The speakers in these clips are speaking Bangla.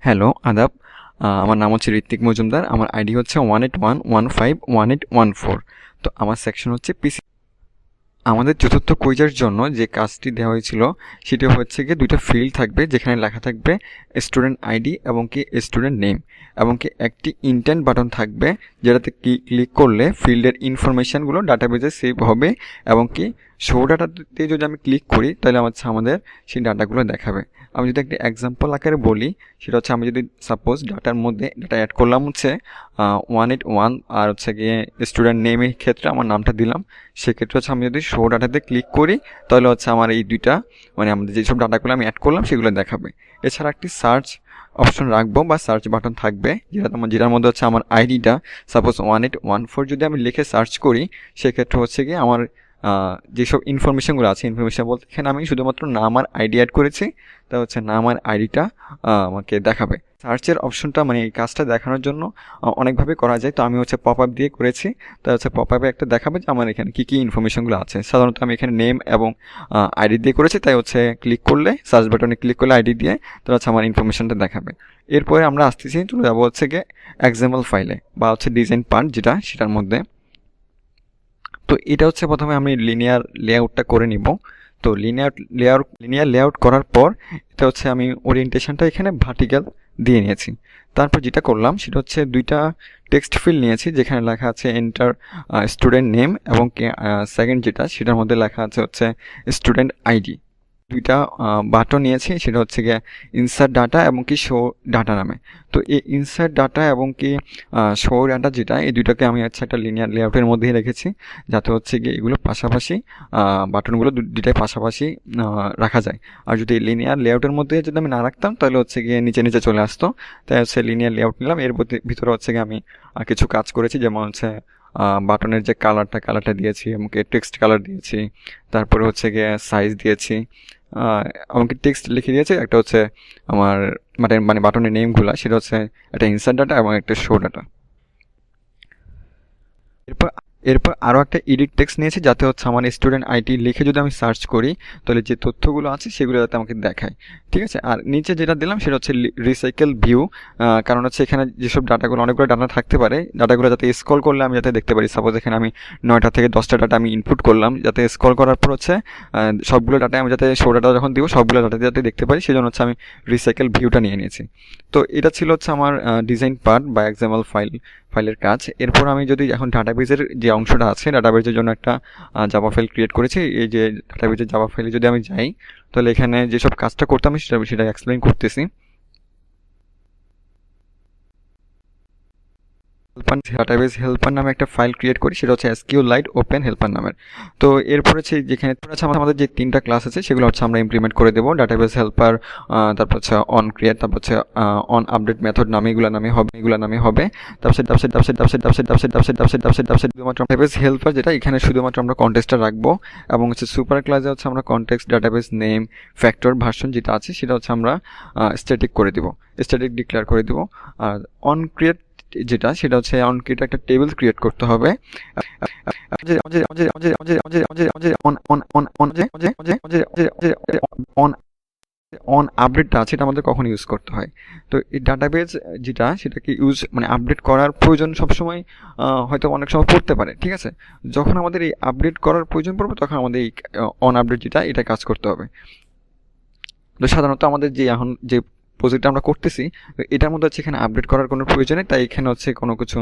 হ্যালো, আদাব। আমার নাম হচ্ছে ঋত্বিক মজুমদার। আমার আইডি হচ্ছে 181151814। তো আমার সেকশন হচ্ছে পিসি। আমাদের চতুর্থ কুইজের জন্য যে কাজটি দেওয়া হয়েছিল সেটি হচ্ছে গিয়ে দুইটা ফিল্ড থাকবে, যেখানে লেখা থাকবে স্টুডেন্ট আইডি এবং কি স্টুডেন্ট নেম, এবং কি একটি ইন্টেন্ট বাটন থাকবে যেটাতে ক্লিক করলে ফিল্ডের ইনফরমেশানগুলো ডাটাবেজে সেভ হবে, এবং কি শো ডাটাতে যদি আমি ক্লিক করি তাহলে আমাদের সেই ডাটাগুলো দেখাবে। আমি যদি একটা এক্সাম্পল আকারে বলি, সেটা হচ্ছে আমি যদি সাপোজ ডাটার মধ্যে ডাটা অ্যাড করলাম হচ্ছে 181, আর হচ্ছে গিয়ে স্টুডেন্ট নেমের ক্ষেত্রে আমার নামটা দিলাম, সেক্ষেত্রে হচ্ছে আমি যদি শো ডাটাতে ক্লিক করি তাহলে হচ্ছে আমার এই দুইটা মানে আমাদের যেসব ডাটাগুলো আমি অ্যাড করলাম সেগুলো দেখাবে। এছাড়া একটি সার্চ অপশন রাখবো বা সার্চ বাটন থাকবে, যেটার মধ্যে হচ্ছে আমার আইডিটা সাপোজ 1814 যদি আমি লিখে সার্চ করি, সেক্ষেত্রে হচ্ছে গিয়ে আমার যেসব ইনফরমেশানগুলো আছে, ইনফরমেশান বলতে এখানে আমি শুধুমাত্র নাম আর আইডি অ্যাড করেছি, তা হচ্ছে নাম আর আইডিটা আমাকে দেখাবে। সার্চের অপশনটা মানে এই কাজটা দেখানোর জন্য অনেকভাবে করা যায়। তো আমি হচ্ছে পপ আপ দিয়ে করেছি। তা হচ্ছে পপ আপে একটা দেখাবে যে আমার এখানে কী কী ইনফরমেশনগুলো আছে। সাধারণত আমি এখানে নেম এবং আইডি দিয়ে করেছি, তাই হচ্ছে ক্লিক করলে সার্চ বাটনে ক্লিক করলে আইডি দিয়ে তাহলে হচ্ছে আমার ইনফরমেশনটা দেখাবে। এরপরে আমরা আসতেছি চলে যাবো হচ্ছে গিয়ে এক্সাম্পল ফাইলে বা হচ্ছে ডিজাইন পার্ট যেটা, সেটার মধ্যে। তো এটা হচ্ছে প্রথমে আমি লিনিয়ার লেআউটটা করে নিব। তো লিনিয়ার লেআউট করার পর এটা হচ্ছে আমি ওরিয়েন্টেশনটা এখানে ভার্টিক্যাল দিয়ে নিয়েছি। তারপর যেটা করলাম সেটা হচ্ছে দুইটা টেক্সট ফিল্ড নিয়েছি, যেখানে লেখা আছে এন্টার স্টুডেন্ট নেম, এবং সেকেন্ড যেটা সেটার মধ্যে লেখা আছে হচ্ছে স্টুডেন্ট আইডি। দুইটা বাটন নিয়েছি, সেটা হচ্ছে গিয়ে ইনসার্ট ডাটা এবং কি শো ডাটা নামে। তো এই ইনসার্ট ডাটা এবং কি শো ডাটা যেটা, এই দুইটাকে আমি হচ্ছে একটা লিনিয়ার লেআউটের মধ্যেই রেখেছি, যাতে হচ্ছে গিয়ে এগুলো পাশাপাশি বাটনগুলো দুইটাই পাশাপাশি রাখা যায়। আর যদি লিনিয়ার লেআউটের মধ্যে যদি আমি না রাখতাম তাহলে হচ্ছে গিয়ে নিচে নিচে চলে আসতো। তাই হচ্ছে লিনিয়ার লেআউট নিলাম। এর ভিতরে হচ্ছে গিয়ে আমি কিছু কাজ করেছি, যেমন হচ্ছে বাটনের যে কালারটা দিয়েছি, এমনকি টেক্সট কালার দিয়েছি, তারপরে হচ্ছে গিয়ে সাইজ দিয়েছি, এমনকি টেক্সট লিখে দিয়েছি। একটা হচ্ছে আমার মানে বাটনের নেমগুলো, সেটা হচ্ছে একটা ইনসার্ট ডাটা এবং একটা শো ডাটা। এরপর আরও একটা এডিট টেক্সট নিয়েছি, যাতে হচ্ছে আমার স্টুডেন্ট আইডি লিখে যদি আমি সার্চ করি তাহলে যে তথ্যগুলো আছে সেগুলো যাতে আমাকে দেখায়। ঠিক আছে। আর নিচে যেটা দিলাম সেটা হচ্ছে রিসাইকেল ভিউ, কারণ হচ্ছে এখানে যেসব ডাটাগুলো, অনেকগুলো ডাটা থাকতে পারে, ডাটাগুলো যাতে স্ক্রল করলে আমি যাতে দেখতে পারি। সাপোজ এখানে আমি 9টা থেকে 10টা ডাটা আমি ইনপুট করলাম, যাতে স্ক্রল করার পর হচ্ছে সবগুলো ডাটা আমি যাতে শো ডাটা যখন দিব সবগুলো ডাটা যাতে দেখতে পারি, সেই জন্য হচ্ছে আমি রিসাইকেল ভিউটা নিয়ে নিয়েছি। তো এটা ছিল হচ্ছে আমার ডিজাইন পার্ট বা এক্সাম্পল ফাইলের কাজ। এরপর আমি যদি এখন ডাটাবেজের যে অংশটা আছে, ডাটাবেজের জন্য একটা জাভা ফাইল ক্রিয়েট করেছি। এই যে ডাটাবেজের জাভা ফাইলে যদি আমি যাই তাহলে এখানে যেসব কাজটা করতাম সেটা এক্সপ্লেন করতেছি। ডাটাবেজ হেল্পার নামে একটা ফাইল ক্রিয়েট করি, সেটা হচ্ছে SQLite ওপেন হেল্পার নামের। তো এরপর হচ্ছে যেখানে আমাদের যে 3টা ক্লাস আছে সেগুলো হচ্ছে আমরা ইমপ্লিমেন্ট করে দেবো। ডাটাবেজ হেল্পার, তারপর হচ্ছে অন ক্রিয়েট, তারপর হচ্ছে অন আপডেট মেথড নামে এগুলো নামে হবে। শুধুমাত্র ডাটাবেজ হেল্পার যেটা, এখানে শুধুমাত্র আমরা কন্টেক্সটটা রাখবো, এবং হচ্ছে সুপার ক্লাসে হচ্ছে আমরা context database name factor version যেটা আছে সেটা হচ্ছে আমরা স্ট্যাটিক ডিক্লেয়ার করে দিব। আর অন ক্রিয়েট যেটা, সেটা হচ্ছে অন ক্রিয়েট একটা টেবিল ক্রিয়েট করতে হবে। অন আপডেটটা আছে, এটা আমাদের কখন ইউজ করতে হয়। তো এই ডাটাবেজ যেটা, সেটাকে মানে আপডেট করার প্রয়োজন সবসময় হয়তো অনেক সময় পড়তে পারে। ঠিক আছে। যখন আমাদের এই আপডেট করার প্রয়োজন পড়বে তখন আমাদের এই অন আপডেট যেটা, এটা কাজ করতে হবে। তো সাধারণত আমাদের এখন যে প্রজেক্টটা আমরা করতেছি, এটার মধ্যে হচ্ছে এখানে আপডেট করার কোনো প্রয়োজন নেই, তাই এখানে হচ্ছে কোনো কিছু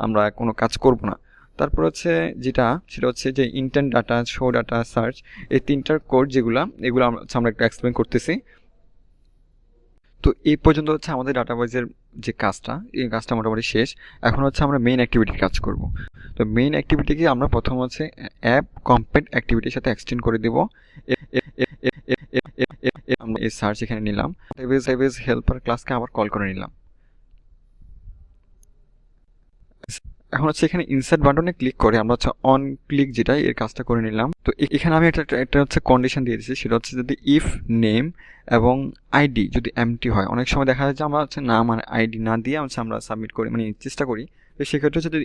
আমরা কোনো কাজ করব না। তারপর হচ্ছে যেটা, সেটা হচ্ছে যে intent data, show data, search, এই 3টার কোড এগুলো আমরা একটু এক্সপ্লেন করতেছি। তো এই পর্যন্ত হচ্ছে আমাদের ডাটাবেজের যে কাজটা, এই কাজটা মোটামুটি শেষ। এখন হচ্ছে আমরা মেইন অ্যাক্টিভিটির কাজ করব। তো মেইন অ্যাক্টিভিটিকে আমরা প্রথম হচ্ছে অ্যাপ কম্পেট অ্যাক্টিভিটির সাথে এক্সটেন্ড করে দেব। আমরা এই সার্চ এখানে নিলাম, ডাটাবেজ হেল্পার ক্লাসকে আবার কল করে নিলাম। এখন হচ্ছে এখানে ইনসার্ট বাটনে ক্লিক করে আমরা হচ্ছে অন ক্লিক যেটা, এর কাজটা করে নিলাম। তো এখানে আমি একটা হচ্ছে কন্ডিশন দিয়ে দিচ্ছি, সেটা হচ্ছে যদি ইফ নেম এবং আইডি যদি এমটি হয়। অনেক সময় দেখা যায় যে আমরা হচ্ছে নাম আর আইডি না দিয়ে হচ্ছে আমরা সাবমিট করি, মানে চেষ্টা করি তো সেক্ষেত্রে যদি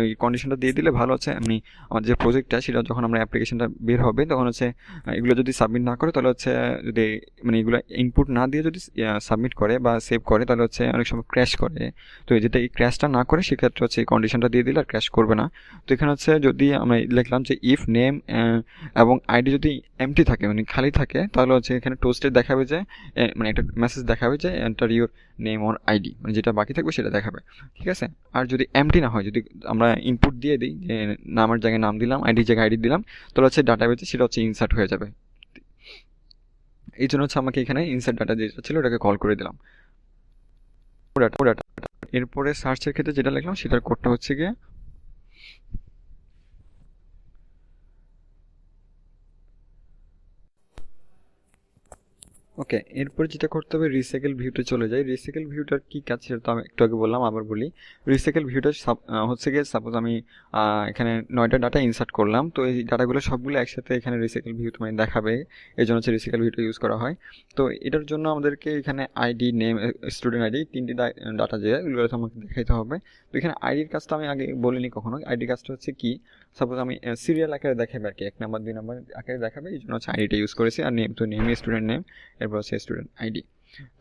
এই কন্ডিশনটা দিয়ে দিলে ভালো আছে। এমনি আমার যে প্রজেক্টটা সেটা যখন আমরা অ্যাপ্লিকেশনটা বের হবে তখন হচ্ছে এগুলো যদি সাবমিট না করে তাহলে হচ্ছে যদি মানে এগুলো ইনপুট না দিয়ে যদি সাবমিট করে বা সেভ করে তাহলে হচ্ছে অনেক সময় ক্র্যাশ করে। তো এই যেটা এই ক্র্যাশটা না করে সেক্ষেত্রে হচ্ছে এই কন্ডিশনটা দিয়ে দিলে আর ক্র্যাশ করবে না। তো এখানে হচ্ছে যদি আমরা লিখলাম যে ইফ নেম এবং আইডি যদি এমটি থাকে মানে খালি থাকে তাহলে হচ্ছে এখানে টোস্টে দেখাবে যে মানে একটা মেসেজ দেখাবে যে enter your name or ID, মানে যেটা বাকি থাকবে সেটা দেখাবে। ঠিক আছে, আর যদি এমটি না হয়, যদি আমরা ইনপুট দিয়ে দিই যে নামের জায়গায় নাম দিলাম, আইডির জায়গায় আইডি দিলাম, তাহলে হচ্ছে ডাটাবেসে সেটা হচ্ছে ইনসার্ট হয়ে যাবে। এই জন্য হচ্ছে আমাকে এখানে ইনসার্ট ডাটা যেটা ছিল ওটাকে কল করে দিলাম। এরপরে সার্চের ক্ষেত্রে যেটা লিখলাম সেটার কোডটা হচ্ছে গিয়ে ওকে। এরপর যেটা করতে হবে রিসাইকেল ভিউতে চলে যাই। রিসাইকেল ভিউটার কী কাজ সেটা তো আমি একটু আগে বললাম, আবার বলি। রিসাইকেল ভিউটা হচ্ছে গিয়ে সাপোজ আমি এখানে 9টা ডাটা ইনসার্ট করলাম, তো এই ডাটাগুলো সবগুলো একসাথে এখানে রিসাইকেল ভিউ মানে দেখাবে, এই জন্য হচ্ছে রিসাইকেল ভিউটা ইউজ করা হয়। তো এটার জন্য আমাদেরকে এখানে আইডি, নেম, স্টুডেন্ট আইডি, তিনটি ডাটা যে এগুলো আমাকে দেখাইতে হবে। তো এখানে আইডির কাজটা আমি আগে বলিনি কখনো। আইডির কাজটা হচ্ছে কি, সাপোজ আমি সিরিয়াল আকারে দেখাবে আর কি, 1 নাম্বার 2 নাম্বার আকারে দেখাবে, এই জন্য হচ্ছে আইডিটা ইউজ করেছি। আর নেম তো নেম, স্টুডেন্ট নেম, এরপর হচ্ছে স্টুডেন্ট আইডি।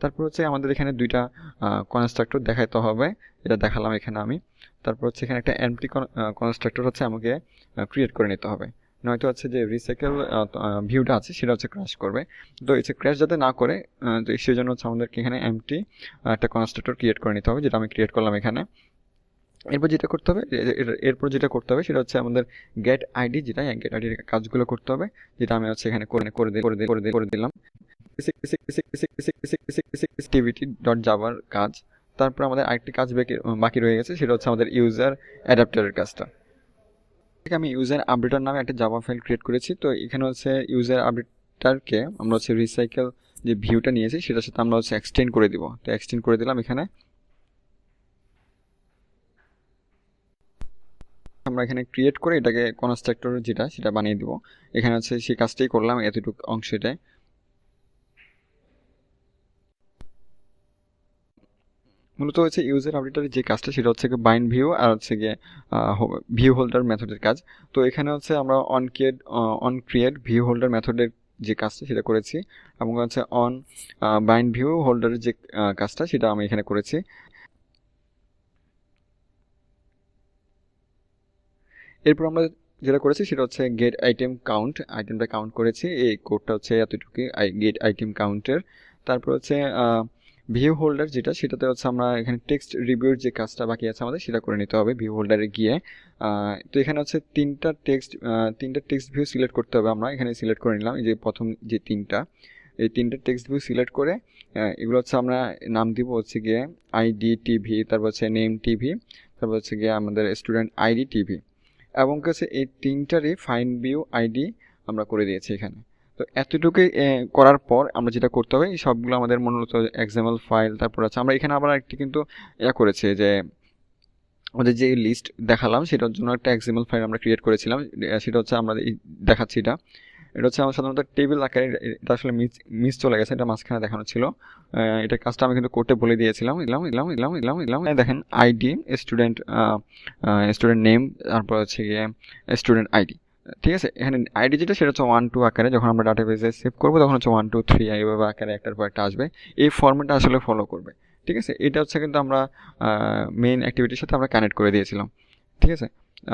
তারপর হচ্ছে আমাদের এখানে দুইটা কনস্ট্রাক্টর দেখাইতে হবে, এটা দেখালাম এখানে আমি। তারপর হচ্ছে এখানে একটা এমটি কনস্ট্রাক্টর হচ্ছে আমাকে ক্রিয়েট করে নিতে হবে, নয়তো হচ্ছে যে রিসাইকেল ভিউটা আছে সেটা হচ্ছে ক্র্যাশ করবে। তো হচ্ছে ক্র্যাশ যাতে না করে, তো সেই জন্য হচ্ছে আমাদেরকে এখানে এমটি একটা কনস্ট্রাক্টর ক্রিয়েট করে নিতে হবে, যেটা আমি ক্রিয়েট করলাম এখানে। এরপর যেটা করতে হবে সেটা হচ্ছে আমাদের গেট আইডি, যেটা গেট আইডির কাজগুলো করতে হবে, যেটা আমি হচ্ছে এখানে করে দিলাম activity.java কাজ। তারপর আমাদের আরেকটি কাজ বাকি রয়ে গেছে, সেটা হচ্ছে আমাদের ইউজার অ্যাডাপ্টারের কাজটা। আমি ইউজার আপডেটার নামে একটা জাভা ফাইল ক্রিয়েট করেছি। তো এখানে হচ্ছে ইউজার আপডেটারকে আমরা হচ্ছে রিসাইকেল যে ভিউটা নিয়েছি সেটার সাথে আমরা হচ্ছে এক্সটেন্ড করে দিব। তো এক্সটেন্ড করে দিলাম এখানে। আমরা এখানে ক্রিয়েট করে এটাকে কনস্ট্রাক্টর যেটা সেটা বানিয়ে দিব। এখানে হচ্ছে সেই কাজটাই করলাম এতটুকু অংশটায়। মূলত হচ্ছে ইউজার আপডেটারের যে কাজটা সেটা হচ্ছে বাইন্ড ভিউ আর হচ্ছে গিয়ে ভিউ হোল্ডার মেথডের কাজ। তো এখানে হচ্ছে আমরা অন ক্রিয়েট ভিউ হোল্ডার মেথডের যে কাজটা সেটা করেছি, এবং হচ্ছে অন বাইন্ড ভিউ হোল্ডারের যে কাজটা সেটা আমি এখানে করেছি। এরপর আমরা যেটা করেছি সেটা হচ্ছে গেট আইটেম কাউন্ট, আইটেমটা কাউন্ট করেছি, এই কোডটা হচ্ছে এতটুকু গেট আইটেম কাউন্টের। তারপর হচ্ছে ভিউ হোল্ডার যেটা, সেটাতে হচ্ছে আমরা এখানে টেক্সট রিভিউর যে কাজটা বাকি আছে আমাদের সেটা করে নিতে হবে ভিউ হোল্ডারে গিয়ে। তো এখানে হচ্ছে তিনটা টেক্সট ভিউ সিলেক্ট করতে হবে, আমরা এখানে সিলেক্ট করে নিলাম। এই যে প্রথম যে এই তিনটা টেক্সট ভিউ সিলেক্ট করে এগুলো হচ্ছে আমরা নাম দিব হচ্ছে গিয়ে আইডি টিভি, তারপর হচ্ছে নেম টিভি, তারপর হচ্ছে গিয়ে আমাদের স্টুডেন্ট আইডি টিভি, এবং কাছে এই তিনটারই ফাইন্ড ভিউ আইডি আমরা করে দিয়েছি এখানে। তো এতটুকুই করার পর আমরা যেটা করতে হবে, এই সবগুলো আমাদের মূলত এক্সাম্পল ফাইল, তারপর আছে আমরা এখানে আবার একটি কিন্তু করেছি যে আমাদের যে লিস্ট দেখালাম সেটার জন্য একটা এক্সাম্পল ফাইল আমরা ক্রিয়েট করেছিলাম। সেটা হচ্ছে আমরা দেখাচ্ছি, এটা হচ্ছে আমার সাধারণত টেবিল আকারে, এটা আসলে মিস চলে গেছে, এটা মাঝখানে দেখানো ছিল। এটা কাজটা আমি কিন্তু কোর্টে বলে দিয়েছিলাম। দেখেন আইডি, স্টুডেন্ট নেম, তারপর হচ্ছে গিয়ে স্টুডেন্ট আইডি। ঠিক আছে, এখানে আইডি যেটা সেটা হচ্ছে 1 2 আকারে, যখন আমরা ডাটাবেসে সেভ করবো তখন হচ্ছে 1 2 3 এইভাবে আকারে একটার পর একটা আসবে। এই ফর্মেটটা আসলে ফলো করবে। ঠিক আছে, এটা হচ্ছে কিন্তু আমরা মেইন অ্যাক্টিভিটির সাথে আমরা কানেক্ট করে দিয়েছিলাম। ঠিক আছে,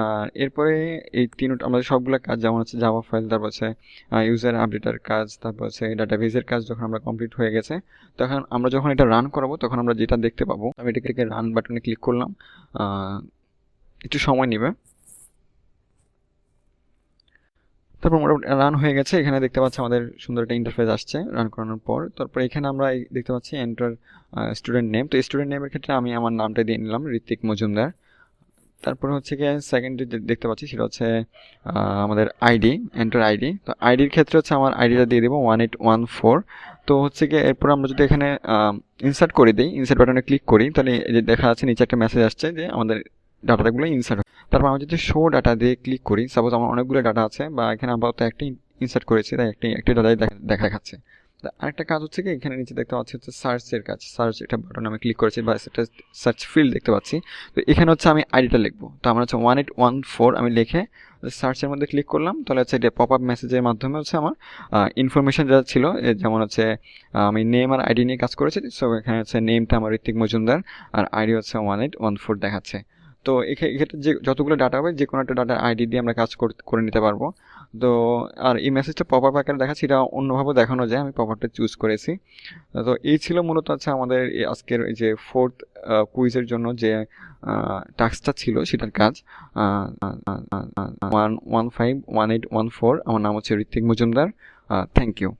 আর এরপরে এই আমাদের সবগুলো কাজ, যেমন হচ্ছে জাভা ফাইল, তারপর হচ্ছে ইউজার আপডেটার কাজ, তারপর হচ্ছে ডাটাবেসের কাজ যখন আমরা কমপ্লিট হয়ে গেছে, তখন আমরা যখন এটা রান করাবো তখন আমরা যেটা দেখতে পাবো, আমি এটাকে রান বাটনে ক্লিক করলাম, একটু সময় নেবে। তারপর মোটামুটি রান হয়ে গেছে, এখানে দেখতে পাচ্ছি আমাদের সুন্দর একটা ইন্টারফেস আসছে রান করানোর পর। তারপর এখানে আমরা দেখতে পাচ্ছি এন্টার স্টুডেন্ট নেম। তো স্টুডেন্ট নেমের ক্ষেত্রে আমি আমার নামটা দিয়ে নিলাম ঋত্বিক মজুমদার। তারপর হচ্ছে গিয়ে সেকেন্ডে দেখতে পাচ্ছি সেটা হচ্ছে আমাদের আইডি, এন্টার আইডি। তো আইডির ক্ষেত্রে হচ্ছে আমার আইডিটা দিয়ে দেবো 1814। তো হচ্ছে গিয়ে এরপর আমরা যদি এখানে ইনসার্ট করে দিই, ইনসার্ট বাটনে ক্লিক করি, তাহলে এই যে দেখা যাচ্ছে নিচে একটা মেসেজ আসছে যে আমাদের ডাটাগুলো ইনসার্ট। তারপর আমি যদি শো ডাটা দিয়ে ক্লিক করি, সাপোজ আমার অনেকগুলো ডাটা আছে বা এখানে আপাতত একটি ইনসার্ট করেছি, তাই একটি ডাটাই দেখাচ্ছে। আরেকটা কাজ হচ্ছে কি, এখানে নিচে দেখতে পাচ্ছি হচ্ছে সার্চের কাজ। সার্চ এটা বাটন আমি ক্লিক করেছি বা সেটা সার্চ ফিল্ড দেখতে পাচ্ছি। তো এখানে হচ্ছে আমি আইডিটা লিখবো। তো আমার হচ্ছে 1814 আমি লিখে সার্চের মধ্যে ক্লিক করলাম, তাহলে হচ্ছে এটা পপ আপ মেসেজের মাধ্যমে হচ্ছে আমার ইনফরমেশন যা ছিল, যেমন হচ্ছে আমি নেম আর আইডি নিয়ে কাজ করেছি। সো এখানে হচ্ছে নেমটা আমার ঋত্বিক মজুমদার আর আইডি হচ্ছে 1814 দেখাচ্ছে। তো এক্ষেত্রে যে যতগুলো ডাটা হবে যে কোনো একটা ডাটা আইডি দিয়ে আমরা কাজ করে নিতে পারবো। তো আর এই মেসেজটা পপ আপ আকারে দেখাচ্ছে, এটা অন্যভাবে দেখানো যায়, আমি পপ আপটা চুজ করেছি। তো এই ছিল মূলত হচ্ছে আমাদের এই আজকের এই যে ফোর্থ কুইজের জন্য যে টাস্কটা ছিল সেটার কাজ। 1151814। আমার নাম হচ্ছে ঋত্বিক মজুমদার। Thank you.